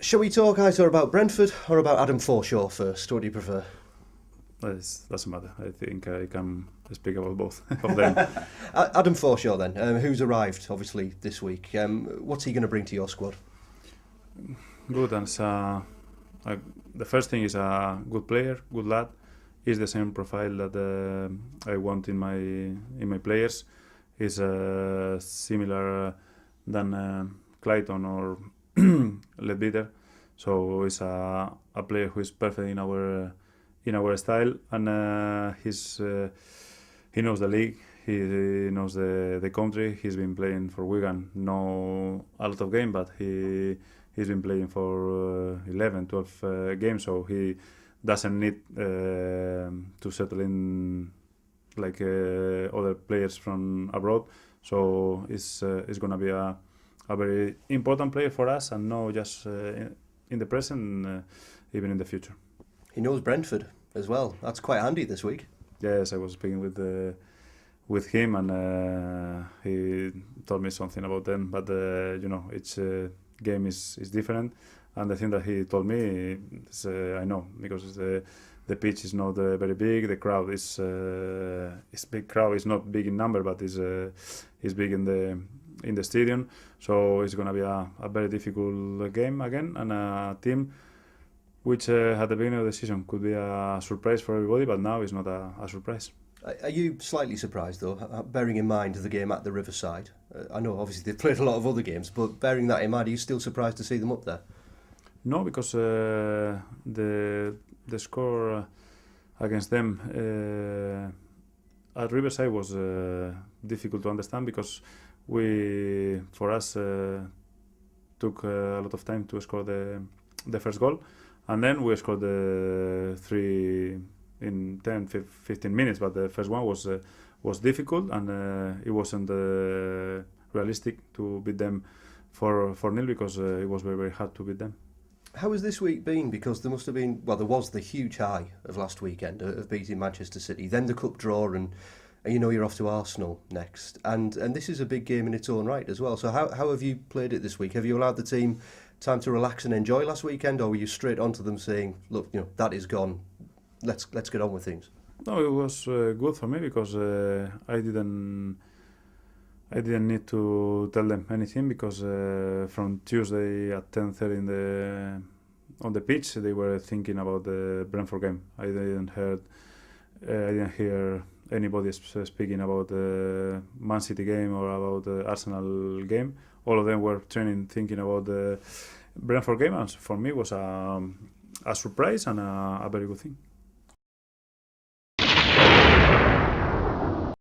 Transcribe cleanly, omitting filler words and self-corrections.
Shall we talk, Aitor, about Brentford or about Adam Forshaw first? What do you prefer? Doesn't matter. I think I can speak about both of them. Adam Forshaw then, who's arrived obviously this week. What's he going to bring to your squad? Good, and the first thing is a good player, good lad. He's the same profile that I want in my players. He's similar than Clayton or Ledbetter. So he's a player who is perfect in our style, and he knows the league. He knows the country. He's been playing for Wigan, no a lot of games, but he's been playing for 11, 12 games, so he doesn't need to settle in like other players from abroad. So it's going to be a very important player for us, and not just in the present, even in the future. He knows Brentford as well. That's quite handy this week. Yes, I was speaking with him, and he told me something about them. But each game is different, and the thing that he told me is I know, because the pitch is not very big. The crowd is big. Crowd is not big in number, but is big in the stadium. So it's gonna be a very difficult game again, and a team which at the beginning of the season could be a surprise for everybody, but now it's not a surprise. Are you slightly surprised though, bearing in mind the game at the Riverside? I know obviously they've played a lot of other games, but bearing that in mind, are you still surprised to see them up there? No, because the score against them at Riverside was difficult to understand, because for us took a lot of time to score the first goal, and then we scored the 3 in 10-15 minutes, but the first one was difficult, and it wasn't realistic to beat them 4-0, because it was very, very hard to beat them. How has this week been? Because there must have been, well, there was the huge high of last weekend of beating Manchester City, then the cup draw, and you're off to Arsenal next, and this is a big game in its own right as well. So how have you played it this week? Have you allowed the team time to relax and enjoy last weekend, or were you straight onto them saying, look, that is gone, let's get on with things? No, it was good for me, because I didn't need to tell them anything, because from Tuesday at 10:30 on the pitch they were thinking about the Brentford game. I didn't hear anybody speaking about the Man City game or about the Arsenal game. All of them were training, thinking about the Brentford game, and for me it was a surprise and a very good thing.